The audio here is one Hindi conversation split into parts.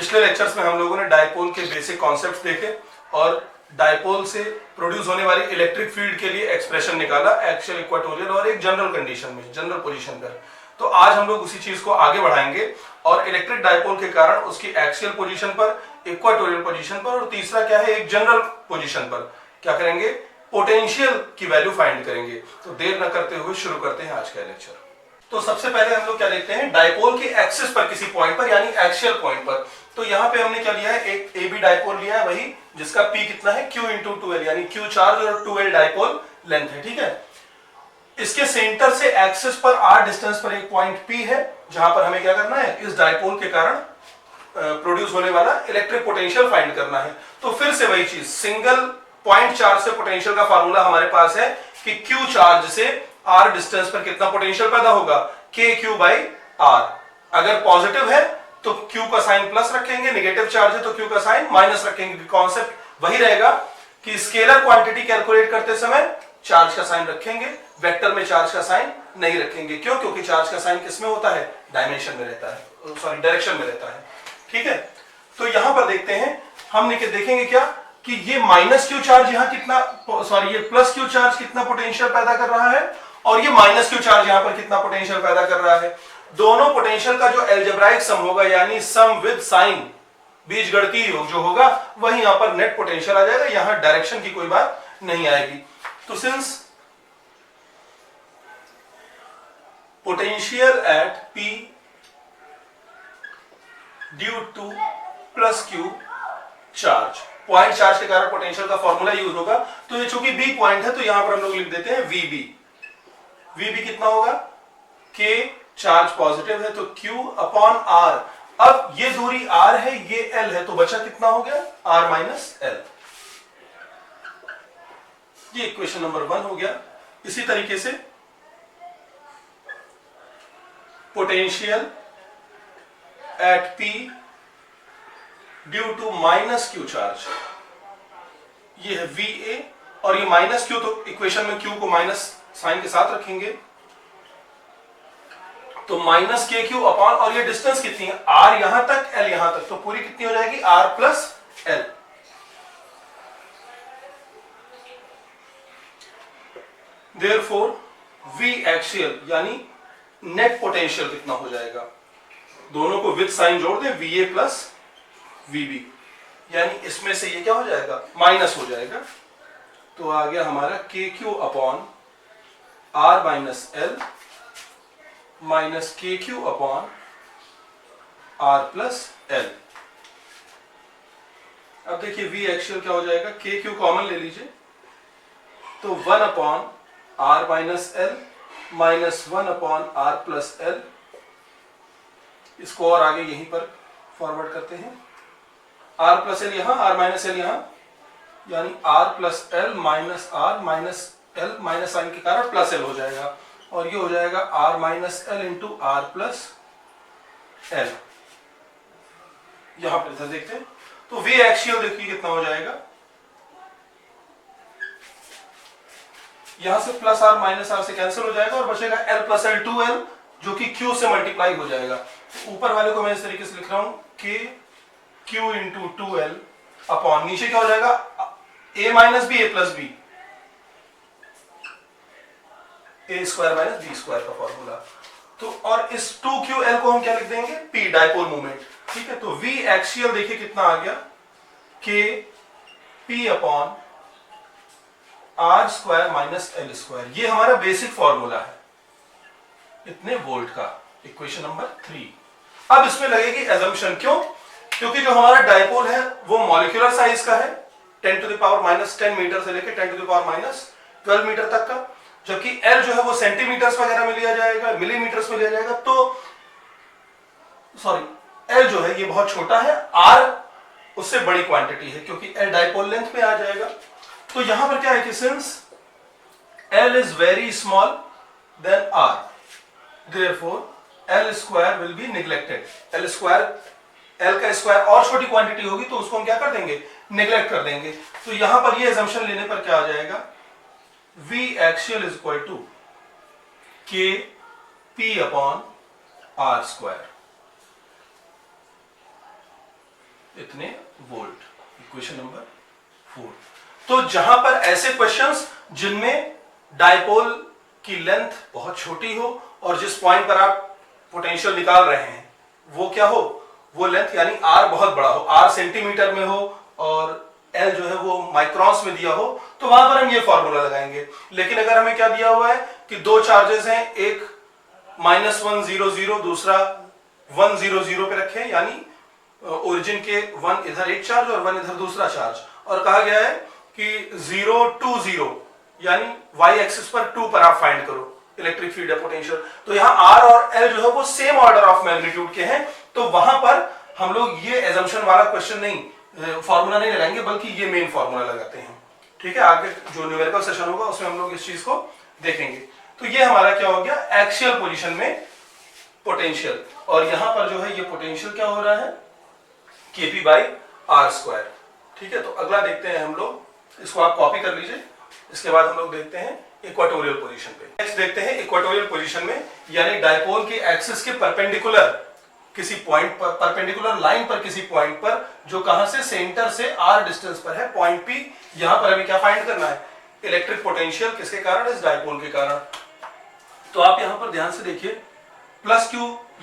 पिछले लेक्चर्स में हम लोगों ने डायपोल के बेसिक कॉन्सेप्ट्स देखे और डायपोल से प्रोड्यूस होने वाली इलेक्ट्रिक फील्ड के लिए एक्सप्रेशन निकाला एक्सियल, इक्वेटोरियल और एक जनरल कंडीशन में, जनरल पोजीशन पर। तो आज हम लोग उसी चीज को आगे बढ़ाएंगे और इलेक्ट्रिक डायपोल के कारण उसकी एक्सियल पोजीशन पर, इक्वेटोरियल पोजीशन पर और तीसरा क्या है, एक जनरल पोजीशन पर क्या करेंगे, पोटेंशियल की वैल्यू फाइंड करेंगे। तो देर न करते हुए शुरू करते हैं आज का लेक्चर। तो सबसे पहले हम लोग क्या देखते हैं, डायपोल के एक्सिस पर किसी पॉइंट पर यानी एक्सियल पॉइंट पर। तो यहाँ पे हमने क्या लिया है, एक ए बी डायपोल लिया है, वही जिसका पी कितना है, Q इंटू 2L, यानी Q चार्ज और 2L डायपोल लेंथ है। ठीक है, इसके सेंटर से एक्सिस पर r डिस्टेंस पर एक पॉइंट P है, जहां पर हमें क्या करना है, इस डायपोल के कारण प्रोड्यूस होने वाला इलेक्ट्रिक पोटेंशियल फाइंड करना है। तो फिर से वही चीज, सिंगल पॉइंट चार्ज से पोटेंशियल का फार्मूला हमारे पास है कि Q चार्ज से r डिस्टेंस पर कितना पोटेंशियल पैदा होगा, KQ बाई R। अगर पॉजिटिव है तो Q का साइन प्लस रखेंगे, नेगेटिव चार्ज है तो Q का साइन माइनस रखेंगे। कॉन्सेप्ट वही रहेगा कि स्केलर क्वांटिटी कैलकुलेट करते समय चार्ज का साइन रखेंगे, वेक्टर में चार्ज का साइन नहीं रखेंगे। क्यों? क्योंकि चार्ज का साइन किसमें होता है, डायमेंशन में रहता है, सॉरी डायरेक्शन में रहता है। ठीक है, तो यहां पर देखते हैं, हम देखेंगे क्या कि ये माइनस क्यू चार्ज यहां कितना, सॉरी ये प्लस क्यू चार्ज कितना पोटेंशियल पैदा कर रहा है और ये माइनस क्यू चार्ज यहां पर कितना पोटेंशियल पैदा कर रहा है। दोनों पोटेंशियल का जो एल्जेब्राइक सम होगा यानी सम विद साइन, बीजगणितीय योग जो होगा, वही यहां पर नेट पोटेंशियल आ जाएगा। यहां डायरेक्शन की कोई बात नहीं आएगी। तो since potential at P due two plus Q charge, point charge के कारण पोटेंशियल का फॉर्मूला यूज होगा। तो ये चूंकि बी पॉइंट है तो यहां पर हम लोग लिख देते हैं VB। VB कितना होगा, K चार्ज पॉजिटिव है तो Q अपॉन R। अब ये दूरी R है, ये L है, तो बचा कितना हो गया, R माइनस L। ये इक्वेशन नंबर 1 हो गया। इसी तरीके से potential at P due to minus Q charge, ये है VA और ये माइनस Q, तो इक्वेशन में Q को माइनस साइन के साथ रखेंगे तो माइनस KQ अपॉन, और ये डिस्टेंस कितनी है, R यहां तक, L यहां तक, तो पूरी कितनी हो जाएगी, R plus L। Therefore V axial यानी नेट पोटेंशियल कितना हो जाएगा, दोनों को विद साइन जोड़ दें, VA प्लस VB, यानी इसमें से ये क्या हो जाएगा, माइनस हो जाएगा। तो आ गया हमारा KQ upon R minus L minus KQ upon R plus L। अब देखिए V एक्सियल क्या हो जाएगा, KQ कॉमन ले लीजिए तो 1 upon R minus L minus 1 upon R plus L। इसको और आगे यहीं पर फॉरवर्ड करते हैं, R प्लस L यहां, R माइनस L यहां, यानी R plus L minus R minus L, minus sign के कारण प्लस L हो जाएगा और ये हो जाएगा R minus L into R plus L। यहां पर इधर देखते हैं तो V एक्सियल देखिए कितना हो जाएगा, यहां से प्लस R माइनस R से कैंसिल हो जाएगा और बचेगा L प्लस L 2L जो कि Q से मल्टीप्लाई हो जाएगा। तो ऊपर वाले को मैं इस तरीके से लिख रहा हूं, K Q into 2L upon, नीचे क्या हो जाएगा, A minus B A plus B, A square minus B square का फॉर्मूला। तो और इस 2QL को हम क्या लिख देंगे, P डायपोल मोमेंट। ठीक है, तो V एक्सियल देखिए कितना आ गया, K P upon R square minus L square. ये हमारा बेसिक फॉर्मूला है इतने वोल्ट का, इक्वेशन नंबर 3। अब इसमें लगेगी एजम्पशन, क्यों, क्योंकि जो हमारा डायपोल है वो मॉलिक्यूलर साइज का है, 10 to the power minus 10 metre से लेकर 10 to the power minus 12 metre तक का, जबकि L जो है वो सेंटीमीटर्स वगैरह में लिया जाएगा, मिलीमीटर्स में लिया जाएगा। तो सॉरी L जो है ये बहुत छोटा है, R उससे बड़ी क्वांटिटी है क्योंकि L डायपोल लेंथ में आ जाएगा। तो यहां पर क्या है कि since L is very small than R, therefore L square will be neglected. L square, L का स्क्वायर और छोटी क्वांटिटी होगी तो उसको हम क्या कर देंगे, नेग्लेक्ट कर देंगे। तो यहां पर ये असम्पशन लेने पर क्या आ जाएगा, V axial is equal to K P upon R square. इतने वोल्ट। Equation number 4। तो जहां पर ऐसे क्वेश्चंस जिनमें डायपोल की लेंथ बहुत छोटी हो और जिस पॉइंट पर आप पोटेंशियल निकाल रहे हैं वो क्या हो, वो लेंथ यानी आर बहुत बड़ा हो, आर सेंटीमीटर में हो और एल जो है वो माइक्रॉन्स में दिया हो, तो वहां पर हम ये फॉर्मूला लगाएंगे। लेकिन अगर हमें क्या दिया हुआ है कि दो चार्जेस हैं, एक -100 दूसरा 100 पे रखे, यानी ओरिजिन के 1 इधर एक चार्ज और 1 इधर दूसरा चार्ज, और कहा गया है कि 0 2 0 यानी y एक्सिस पर 2 पर आप फाइंड करो इलेक्ट्रिक फील्ड या पोटेंशियल। तो यहाँ r और l जो है वो सेम ऑर्डर ऑफ मैग्नीट्यूड के हैं, तो वहां पर हम लोग ये एजम्पशन वाला क्वेश्चन नहीं, फॉर्मूला नहीं लगाएंगे, बल्कि ये मेन फॉर्मूला लगाते हैं। ठीक है, आगे जो न्यूमेरिकल सेशन होगा उसमें हम लोग इस चीज को देखेंगे। तो ये हमारा क्या हो गया, एक्सियल पोजीशन में पोटेंशियल, और यहां पर जो है ये पोटेंशियल क्या हो रहा है, kp/r²। ठीक है, तो अगला देखते हैं हम लोग, इसको आप कॉपी कर लीजिए। इसके बाद हम लोग देखते हैं इक्वेटोरियल पोजीशन पे। नेक्स्ट देखते हैं इक्वेटोरियल पोजीशन में, यानी डायपोल के एक्सिस के परपेंडिकुलर किसी पॉइंट पर, परपेंडिकुलर लाइन पर किसी पॉइंट पर, जो कहां से, सेंटर से r डिस्टेंस पर है, पॉइंट P। यहां पर हमें क्या फाइंड करना है, इलेक्ट्रिक पोटेंशियल किसके कारण, इस डायपोल के कारण। तो आप यहां पर ध्यान से देखिए, प्लस Q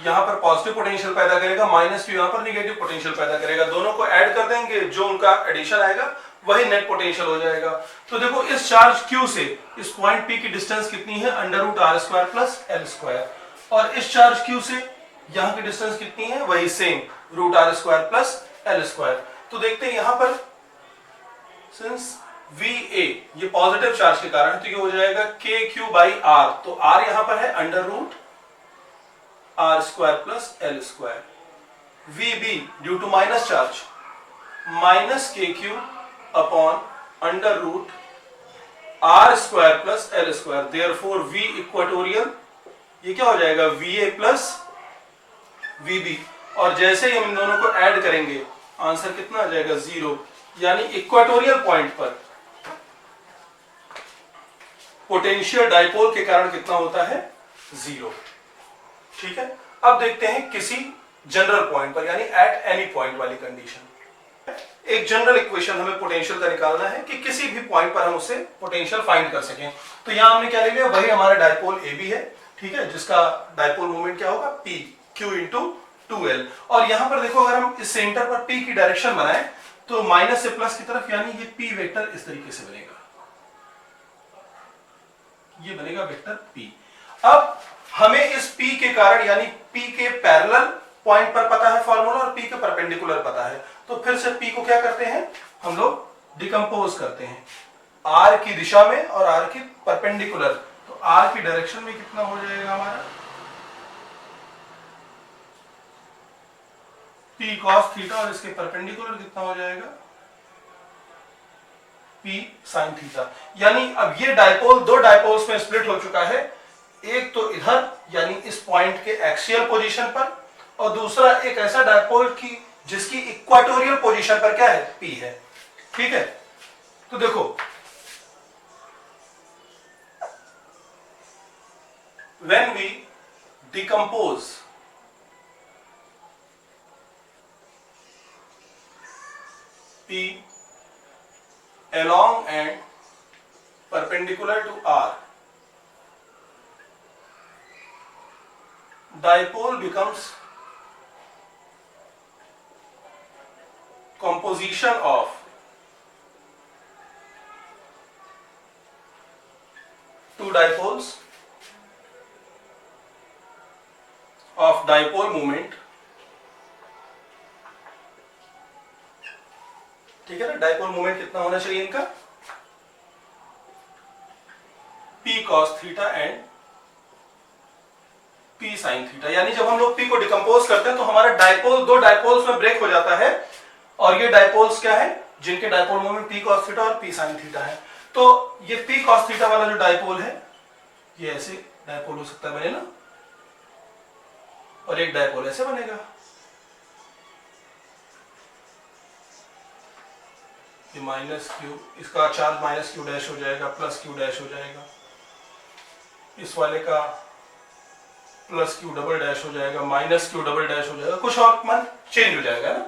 यहां पर पॉजिटिव पोटेंशियल पैदा करेगा, माइनस Q यहां पर निगेटिव पोटेंशियल पैदा करेगा, दोनों को ऐड कर देंगे, जो उनका एडिशन आएगा वही नेट पोटेंशियल हो जाएगा। तो देखो इस चार्ज Q से इस पॉइंट P की डिस्टेंस कितनी है, √r² + l², और इस चार्ज Q से यहां की डिस्टेंस कितनी है, वही सेम √r² + l²। तो देखते हैं यहां पर सिंस VA ये पॉजिटिव चार्ज के कारण, तो ये हो जाएगा kq/r, तो r यहां पर है √r² + l²। VB due to minus charge -kq/√r² + l², therefore V equatorial ये क्या हो जाएगा, VA + VB, और जैसे ही हम इन दोनों को ऐड करेंगे आंसर कितना आ जाएगा, 0, यानी इक्वेटोरियल पॉइंट पर पोटेंशियल डायपोल के कारण कितना होता है, 0। ठीक है, अब देखते हैं किसी जनरल पॉइंट पर, यानी एट एनी पॉइंट वाली कंडीशन। एक जनरल इक्वेशन हमें पोटेंशियल का निकालना है कि किसी भी पॉइंट पर हम उससे पोटेंशियल फाइंड कर सकें। तो यहां हमने क्या ले लिया, वही हमारा डायपोल AB है। ठीक है, जिसका डायपोल मोमेंट क्या होगा, P Q × 2L, और यहां पर देखो अगर हम इस सेंटर पर P की डायरेक्शन बनाएं तो माइनस से प्लस की तरफ, यानी ये P वेक्टर इस तरीके से बनेगा, ये बनेगा वेक्टर P। अब हमें इस P के कारण, यानी P के पैरेलल पॉइंट पर पता है फॉर्मूला और P के परपेंडिकुलर पता है, तो फिर से P को क्या करते हैं हम लोग, डिकम्पोज करते हैं R की दिशा में और R की परपेंडिकुलर। तो R की डायरेक्शन में कितना हो जाएगा हमारा, P cos θ, और इसके परपेंडिकुलर कितना हो जाएगा, P sin θ। यानी अब ये डायपोल दो डायपोल्स में स्प्लिट हो चुका है, एक तो इधर यानी इस पॉइंट के एक्सियल पोजीशन पर, और दूसरा एक ऐसा डायपोल की जिसकी इक्वेटोरियल पोजीशन पर क्या है, P है। ठीक है, तो देखो when we decompose P along and perpendicular to R, dipole becomes composition of two dipoles of dipole moment। ठीक है ना, डायपोल मोमेंट कितना होना चाहिए इनका, P cos θ and P sin θ। यानी जब हम लोग P को डिकम्पोज करते हैं तो हमारा डायपोल दो डायपोल्स में ब्रेक हो जाता है, और ये डायपोल्स क्या है, जिनके डायपोल मोमेंट P cos θ और P sin θ है। तो ये P cos θ वाला जो डायपोल है, ये ऐसे डायपोल हो सकता है बने ना, और एक डायपोल ऐसे बनेगा, ये -q, इसका चार्ज -q' हो जाएगा, +q' हो जाएगा, इस वाले का +q" हो जाएगा, -q" हो जाएगा, कुछ और मान चेंज हो जाएगा ना।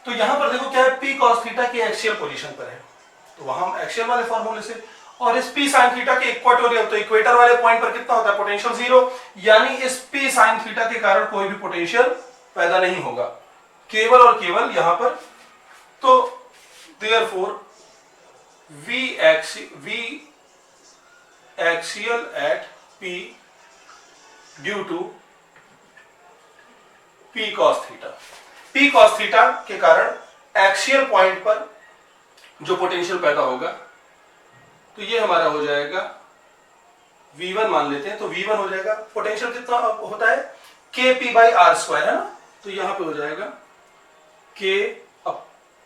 तो यहां पर देखो क्या है, P cos थीटा की एक्सियल पोजीशन पर है, तो वहां हम एक्सियल वाले फॉर्मूले से, और इस P sin थीटा के इक्वेटोरियल, तो इक्वेटर वाले पॉइंट पर कितना होता है, पोटेंशियल जीरो, यानी इस P sin थीटा के कारण कोई भी पोटेंशियल पैदा नहीं होगा, केवल और केवल यहां पर। तो therefore V axial at P due to P cos theta, P cos theta के कारण एक्सियल पॉइंट पर जो पोटेंशियल पैदा होगा, तो ये हमारा हो जाएगा V1 मान लेते हैं, तो V1 हो जाएगा, पोटेंशियल कितना होता है, Kp बाई आर स्क्वायर, है ना, तो यहां पे हो जाएगा K,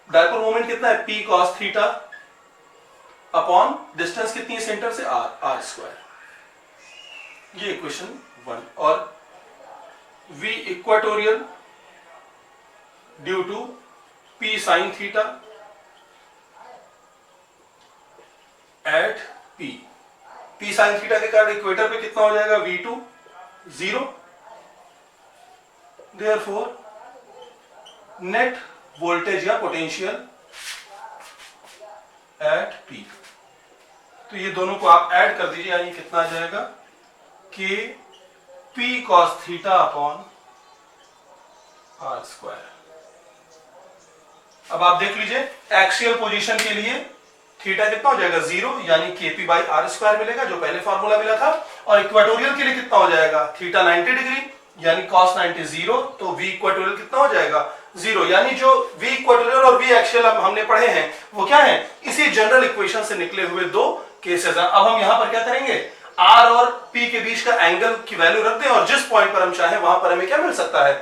डायपोल मोमेंट कितना है, P cos theta upon distance कितनी है सेंटर से, आर स्क्वायर, ये इक्वेशन 1। और V equatorial due to P sin theta at P sin theta के कारण इक्वेटर पे कितना हो जाएगा, V2 0, देयरफॉर नेट वोल्टेज या पोटेंशियल एट P, तो ये दोनों को आप ऐड कर दीजिए, यानी कितना आ जाएगा, कि P cos theta upon R square. अब आप देख लीजिए एक्सियल पोजीशन के लिए थीटा कितना हो जाएगा, 0, यानी Kp बाई आर स्क्वायर मिलेगा, जो पहले फॉर्मूला मिला था, और इक्वेटोरियल के लिए कितना हो जाएगा, थीटा 90 डिग्री, यानी cos 90 0, तो V इक्वेटोरियल कितना हो जाएगा, 0, यानी जो V इक्वेटोरियल और V एक्सियल हमने पढ़े हैं वो क्या है, इसी जनरल इक्वेशन से निकले हुए दो केसेस हैं। अब हम यहां पर क्या करेंगे, R और P के बीच का एंगल की वैल्यू रख दें, और जिस पॉइंट पर हम चाहें वहां पर हमें क्या मिल सकता है,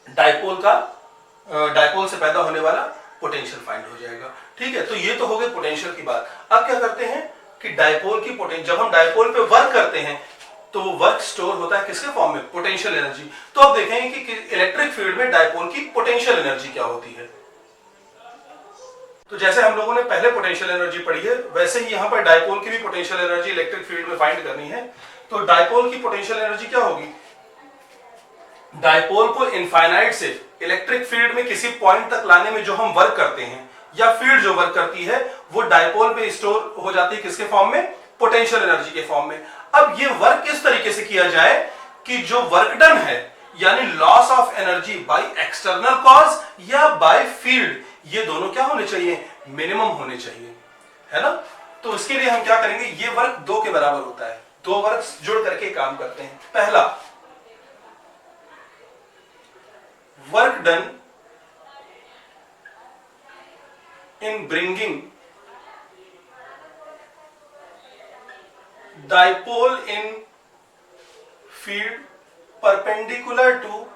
डायपोल से पैदा होने वाला पोटेंशियल फाइंड हो जाएगा। ठीक है, तो ये तो हो गई पोटेंशियल की बात। अब क्या करते हैं कि डायपोल की पोटेंशियल, जब हम डायपोल पे वर्क करते हैं तो वर्क स्टोर होता है किसके फॉर्म में, पोटेंशियल एनर्जी। तो अब देखेंगे कि इलेक्ट्रिक फील्ड में डायपोल की पोटेंशियल एनर्जी क्या होती है। तो जैसे हम लोगों ने पहले पोटेंशियल एनर्जी पढ़ी है, वैसे ही यहां पर डायपोल की भी पोटेंशियल एनर्जी इलेक्ट्रिक फील्ड में फाइंड करनी है। तो डायपोल की पोटेंशियल एनर्जी क्या होगी, डायपोल को इनफाइनाइट से इलेक्ट्रिक फील्ड में किसी पॉइंट तक लाने में जो हम वर्क करते हैं, या फील्ड जो वर्क करती है, वो डायपोल पे स्टोर हो जाती है किसके फॉर्म में, पोटेंशियल एनर्जी के फॉर्म में। अब ये वर्क किस तरीके से किया जाए कि जो वर्क डन है, यानी loss of energy by external cause या बाय फील्ड, ये दोनों क्या होने चाहिए, मिनिमम होने चाहिए, है ना। तो इसके लिए हम क्या करेंगे, ये वर्क 2 के बराबर होता है, 2 वर्क जुड़ करके काम करते हैं। पहला, work done in bringing dipole in field perpendicular to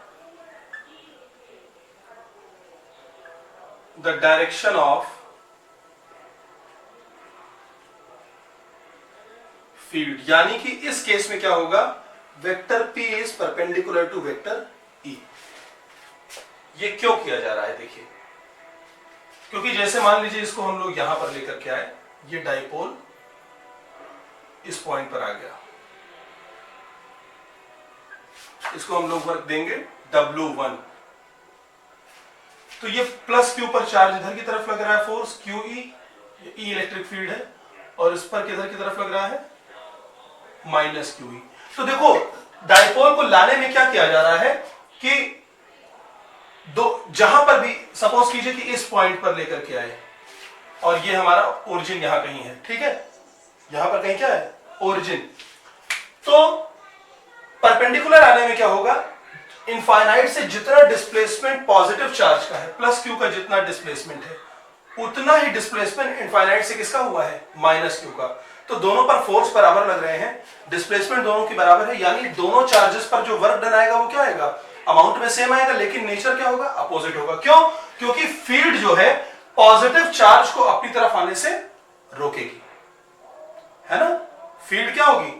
the direction of field, यानी कि इस केस में क्या होगा, vector P is perpendicular to vector E। ये क्यों किया जा रहा है, देखिए, क्योंकि जैसे मान लीजिए इसको हम लोग यहां पर लेकर के आए, ये डाइपोल इस पॉइंट पर आ गया, इसको हम लोग वर्क देंगे W1, तो ये प्लस Q पर चार्ज इधर की तरफ लग रहा है, force QE, E electric field है, और इस पर किधर की तरफ लग रहा है, माइनस QE। तो देखो डाइपोल को लाने में क्या किया जा रहा है कि जहां पर भी सपोज कीजिए कि इस पॉइंट पर लेकर के आए, और ये हमारा ओरिजिन यहां कहीं है, ठीक है, यहां पर कहीं क्या है, ओरिजिन। तो परपेंडिकुलर आने में क्या होगा, इनफाइनाइट से जितना डिस्प्लेसमेंट पॉजिटिव चार्ज का है, प्लस Q का जितना डिस्प्लेसमेंट है, उतना ही डिस्प्लेसमेंट इनफाइनाइट से किसका हुआ है, माइनस Q का। तो दोनों पर फोर्स बराबर लग रहे हैं, डिस्प्लेसमेंट दोनों की बराबर है, यानी दोनों चार्जेस पर जो वर्क डन आएगा वो क्या आएगा, अमाउंट में सेम आएगा, लेकिन नेचर क्या होगा, अपोजिट होगा। क्यों, क्योंकि फील्ड जो है पॉजिटिव चार्ज को अपनी तरफ आने से रोकेगी, है ना। फील्ड क्या होगी,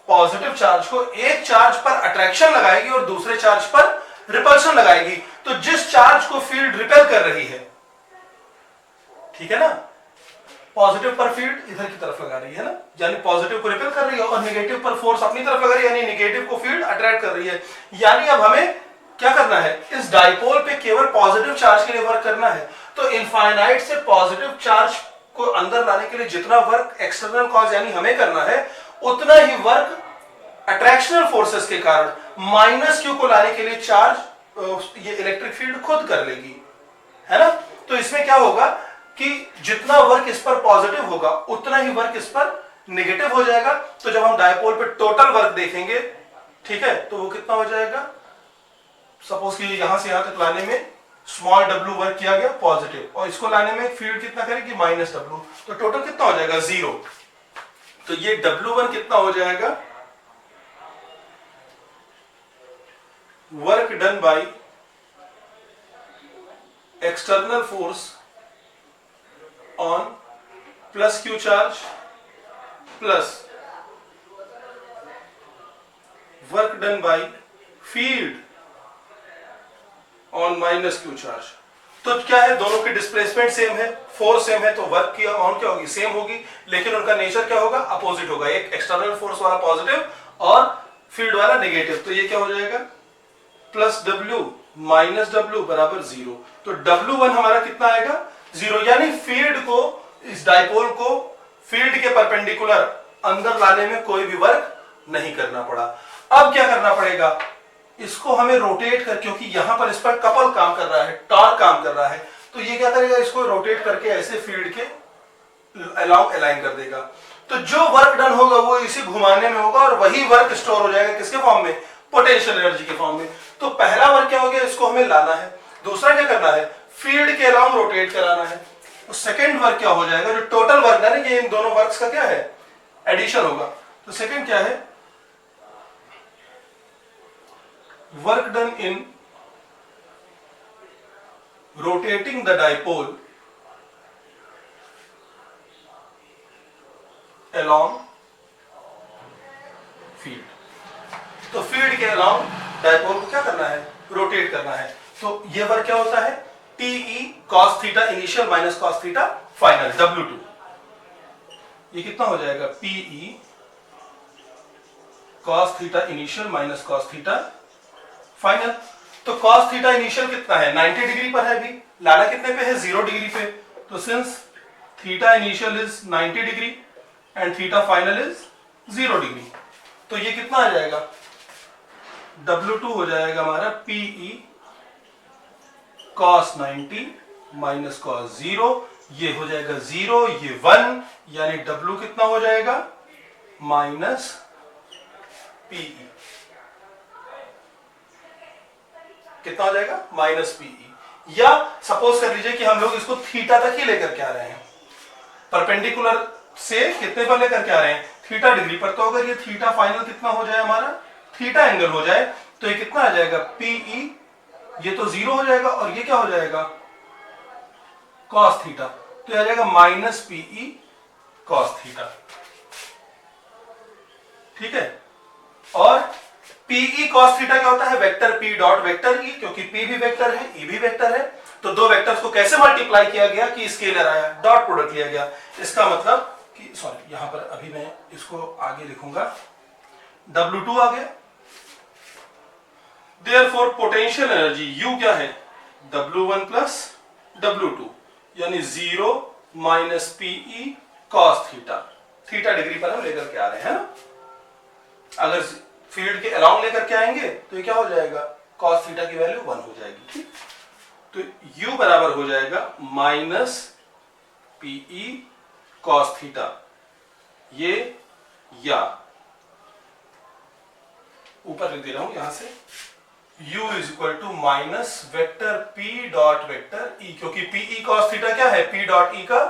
पॉजिटिव चार्ज को, एक चार्ज पर अट्रैक्शन लगाएगी और दूसरे चार्ज पर रिपल्शन लगाएगी। तो जिस चार्ज को फील्ड रिपेल कर रही है, ठीक है ना, पॉजिटिव पर फील्ड इधर की तरफ लगा रही है ना, यानी पॉजिटिव को रिपेल कर रही है, और नेगेटिव पर फोर्स अपनी तरफ लगा रही है, यानी नेगेटिव को फील्ड अट्रैक्ट कर रही है। यानी अब हमें क्या करना है, इस डाइपोल पे केवल पॉजिटिव चार्ज के लिए वर्क करना है। तो इनफाइनाइट से पॉजिटिव चार्ज को अंदर लाने के लिए जितना वर्क एक्सटर्नल कॉज यानी हमें करना है, उतना ही वर्क अट्रैक्शनल फोर्सेस के कारण माइनस क्यू को लाने के लिए चार्ज ये इलेक्ट्रिक फील्ड खुद कर लेगी, है ना। तो इसमें क्या होगा कि जितना वर्क इस पर पॉजिटिव होगा उतना ही वर्क इस पर नेगेटिव हो जाएगा। तो जब हम डायपोल पे टोटल वर्क देखेंगे, ठीक है, तो वो कितना हो जाएगा, सपोज कि यहां से यहां तक लाने में स्मॉल w वर्क किया गया पॉजिटिव, और इसको लाने में फील्ड कितना करेगी माइनस w, तो टोटल कितना हो जाएगा 0। तो ये w1 कितना हो जाएगा, work done by external force on plus Q charge plus work done by field on minus Q charge. तो क्या है, दोनों की डिस्प्लेसमेंट सेम है, फोर्स सेम है, तो वर्क की अमाउंट क्या होगी, सेम होगी, लेकिन उनका नेचर क्या होगा, अपोजिट होगा। एक एक्सटर्नल फोर्स वाला पॉजिटिव और फील्ड वाला नेगेटिव। तो ये क्या हो जाएगा, प्लस W माइनस W बराबर 0। तो W1 हमारा कितना आएगा 0, यानी फील्ड को, इस डाइपोल को फील्ड के परपेंडिकुलर अंदर लाने में कोई भी वर्क नहीं करना पड़ा। अब क्या करना पड़ेगा, इसको हमें रोटेट कर, क्योंकि यहां पर इस पर कपल काम कर रहा है, टॉर्क काम कर रहा है, तो ये क्या करेगा, इसको रोटेट करके ऐसे फील्ड के अलाउंग अलाइन कर देगा। तो जो वर्क डन होगा वो इसे घुमाने में होगा और वही वर्क स्टोर हो जाएगा किसके फॉर्म में, पोटेंशियल एनर्जी के फॉर्म में। तो पहला वर्क क्या हो गया, इसको हमें लाना है। दूसरा क्या करना है, फील्ड के अलाउंग रोटेट कराना है। तो सेकेंड वर्क क्या हो जाएगा, जो टोटल वर्क डन है, ये इन दोनों वर्क्स का क्या है, एडिशन होगा। तो सेकेंड क्या है, work done in rotating the dipole along field। तो फील्ड के along डायपोल को क्या करना है, रोटेट करना है। तो ये वर्क क्या होता है, TE cos theta initial minus cos theta final, W2। ये कितना हो जाएगा, PE cos theta initial minus cos theta final. तो cos थीटा इनिशियल कितना है, 90 डिग्री पर है, अभी लाना कितने पे है, 0 डिग्री पे। तो since theta initial is 90 degree and theta final is 0 degree, तो ये कितना आ जाएगा, W2 हो जाएगा हमारा PE cos 90 माइनस cos 0, ये हो जाएगा 0, ये 1, यानी W कितना हो जाएगा, माइनस PE, कितना हो जाएगा, माइनस PE। या सपोज कर लीजिए कि हम लोग इसको थीटा तक ही लेकर के आ रहे हैं, परपेंडिकुलर से कितने पर लेकर के आ रहे हैं, थीटा डिग्री पर। तो अगर ये थीटा फाइनल कितना हो जाए हमारा, थीटा एंगल हो जाए, तो ये कितना आ जाएगा, PE, ये तो 0 हो जाएगा, और ये क्या हो जाएगा, cos थीटा, तो आ जाएगा माइनस PE cos थीटा, ठीक है। और PE cos थीटा क्या होता है, vector P dot vector E, क्योंकि P भी वेक्टर है, E भी वेक्टर है। तो दो वेक्टर्स को कैसे मल्टीप्लाई किया गया कि स्केलर आया, डॉट प्रोडक्ट लिया गया। इसका मतलब कि, सॉरी, यहां पर अभी मैं इसको आगे लिखूंगा, W2 आ गया। देयरफॉर पोटेंशियल एनर्जी U क्या है, W1 प्लस W2, यानी 0 minus PE cos theta, theta degree पर हम लेकर के आ रहे हैं ना। अगर फील्ड के अलाउंग लेकर के आएंगे तो ये क्या हो जाएगा, cos थीटा की वैल्यू 1 हो जाएगी, ठीक। तो U बराबर हो जाएगा माइनस PE cos थीटा, ये या ऊपर लिख दे रहा हूं यहां से, U is equal to minus vector P dot vector E, क्योंकि PE cos थीटा क्या है, P डॉट E का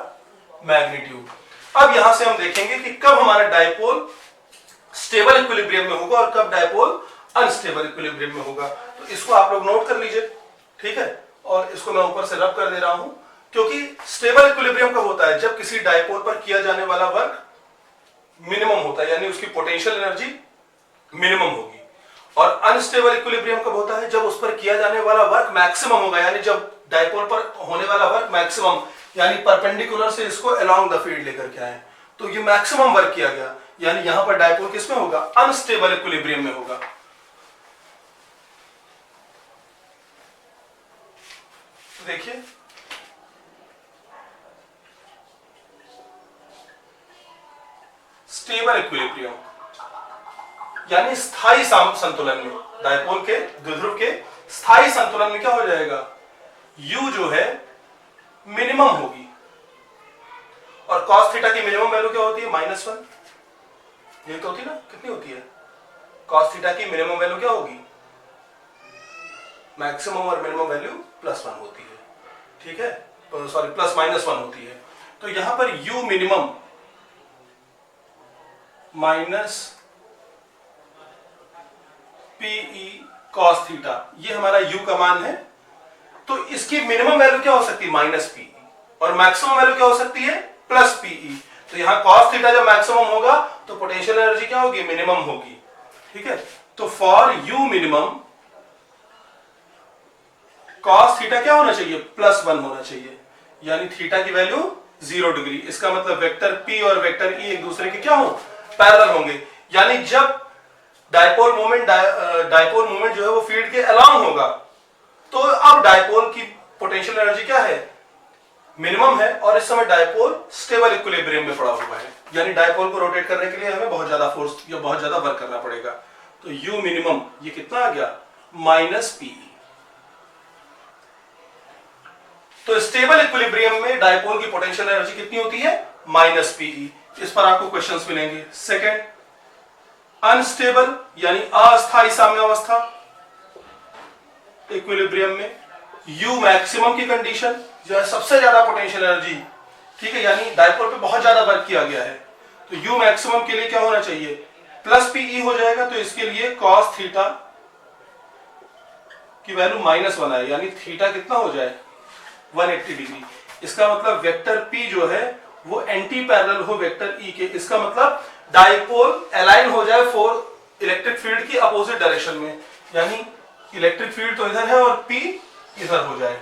मैग्नीट्यूड। अब यहां से हम देखेंगे कि कब हमारा डायपोल स्टेबल इक्विलिब्रियम में होगा और कब डायपोल अनस्टेबल इक्विलिब्रियम में होगा। तो इसको आप लोग नोट कर लीजिए, ठीक है। और इसको मैं ऊपर से रब कर दे रहा हूं, क्योंकि स्टेबल इक्विलिब्रियम कब होता है, जब किसी डायपोल पर किया जाने वाला वर्क मिनिमम होता है, यानी उसकी पोटेंशियल एनर्जी मिनिमम होगी। और अनस्टेबल इक्विलिब्रियम कब होता है, जब उस पर किया जाने वाला वर्क मैक्सिमम होगा, यानी जब डायपोल पर होने वाला वर्क मैक्सिमम, यानी परपेंडिकुलर से इसको अलोंग द फील्ड लेकर के आए, तो ये मैक्सिमम वर्क किया गया, यानी यहां पर डायपोल किसमें होगा, अनस्टेबल इक्विलिब्रियम में होगा। देखिए स्टेबल इक्विलिब्रियम यानी स्थायी संतुलन में, डायपोल के द्विध्रुव के स्थायी संतुलन में क्या हो जाएगा, U जो है मिनिमम होगी। और cos थीटा की मिनिमम वैल्यू क्या होती है, -1। ये तो होती है ना, कितनी होती है cos थीटा की मिनिमम वैल्यू क्या होगी, मैक्सिमम और मिनिमम वैल्यू +1 होती है, ठीक है, सॉरी +-1 होती है। तो यहां पर U minimum minus PE cos theta, ये हमारा U का मान है। तो इसकी मिनिमम वैल्यू क्या हो सकती है, -PE, और मैक्सिमम वैल्यू क्या हो सकती है, +PE। तो यहां cos थीटा जब मैक्सिमम होगा तो पोटेंशियल एनर्जी क्या होगी, मिनिमम होगी, ठीक है। तो for U minimum cos theta क्या होना चाहिए, +1 होना चाहिए, यानी थीटा की वैल्यू 0 डिग्री। इसका मतलब वेक्टर P और वेक्टर E एक दूसरे के क्या हो, पैरेलल होंगे। यानी जब डायपोल मोमेंट जो है वो फील्ड के अलोंग होगा, तो अब डायपोल की पोटेंशियल एनर्जी क्या है, मिनिमम है, और इस समय डायपोल स्टेबल इक्विलिब्रियम में पड़ा हुआ है। यानी डायपोल को रोटेट करने के लिए हमें बहुत ज्यादा फोर्स या बहुत ज्यादा वर्क करना पड़ेगा। तो U मिनिमम ये कितना आ गया, -PE। तो स्टेबल इक्विलिब्रियम में डायपोल की पोटेंशियल एनर्जी कितनी होती है, -PE। इस पर आपको क्वेश्चंस मिलेंगे। सेकंड, अनस्टेबल यानी अस्थायी साम्यावस्था इक्विलिब्रियम में U मैक्सिमम की कंडीशन जो है सबसे ज्यादा पोटेंशियल एनर्जी, ठीक है, यानी डायपोल पे बहुत ज्यादा वर्क किया गया है। तो U मैक्सिमम के लिए क्या होना चाहिए, +PE हो जाएगा। तो इसके लिए cos थीटा की वैल्यू -1 आए, यानी थीटा कितना हो जाए, 180 डिग्री। इसका मतलब वेक्टर P जो है वो एंटी पैरेलल हो वेक्टर E के। इसका मतलब डायपोल अलाइन हो जाए फॉर इलेक्ट्रिक फील्ड की अपोजिट डायरेक्शन में, यानी इलेक्ट्रिक फील्ड तो इधर है और P इधर हो जाए।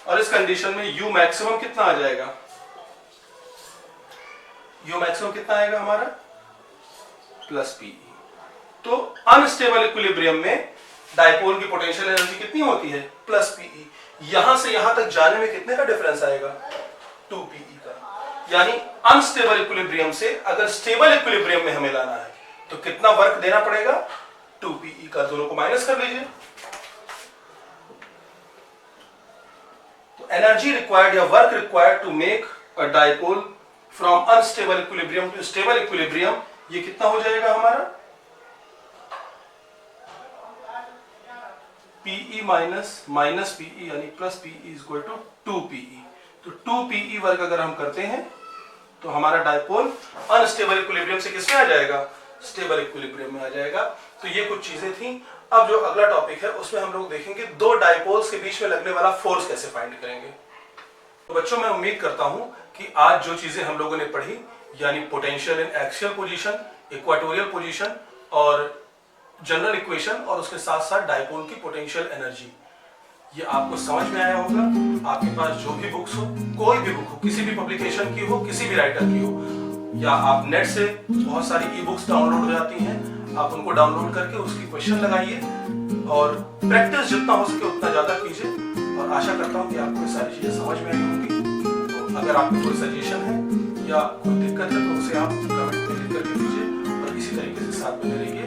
और इस कंडीशन में U मैक्सिमम कितना आ जाएगा, U मैक्सिमम कितना आएगा हमारा, +PE। तो अनस्टेबल इक्विलिब्रियम में डायपोल की पोटेंशियल एनर्जी कितनी होती है, +PE। यहां से यहां तक जाने में कितने का डिफरेंस आएगा, 2PE का। यानी अनस्टेबल इक्विलिब्रियम से अगर स्टेबल इक्विलिब्रियम में हमें लाना है तो कितना वर्क देना पड़ेगा, 2PE का। दोनों को माइनस कर लीजिए। तो एनर्जी रिक्वायर्ड या work required to make a dipole from unstable equilibrium to stable equilibrium, ये कितना हो जाएगा हमारा, PE माइनस PE यानी +PE इक्वल टू 2PE। तो 2PE वर्क अगर हम करते हैं तो हमारा डायपोल अनस्टेबल इक्विलिब्रियम से किसमें आ जाएगा, स्टेबल इक्विलिब्रियम में आ जाएगा। तो ये कुछ चीजें थी। अब जो अगला टॉपिक है उसमें हम लोग देखेंगे दो डायपोल्स के बीच में लगने वाला फोर्स कैसे फाइंड करेंगे। तो बच्चों मैं उम्मीद करता हूं कि आज जो चीजें हम लोगों ने पढ़ी, यानी potential in axial position, equatorial position और जनरल इक्वेशन, और उसके साथ साथ डायपोल की पोटेंशियल एनर्जी, ये आपको समझ में आया होगा। आपके पास जो भी बुक्स हो, कोई भी बुक हो, किसी भी पब्लिकेशन की हो, किसी भी राइटर की हो, या आप नेट से बहुत सारी ई बुक्स डाउनलोड हो जाती हैं, आप उनको डाउनलोड करके उसकी क्वेश्चन लगाइए और प्रैक्टिस जितना हो सके उतना ज्यादा कीजिए। और आशा करता हूँ कि आपको ये सारी चीजें समझ में आई होंगी। तो अगर आपको कोई सजेशन है या कोई दिक्कत है तो उसे आप कमेंट में लिख करके दीजिए, और इसी तरीके से साथ में रहिए।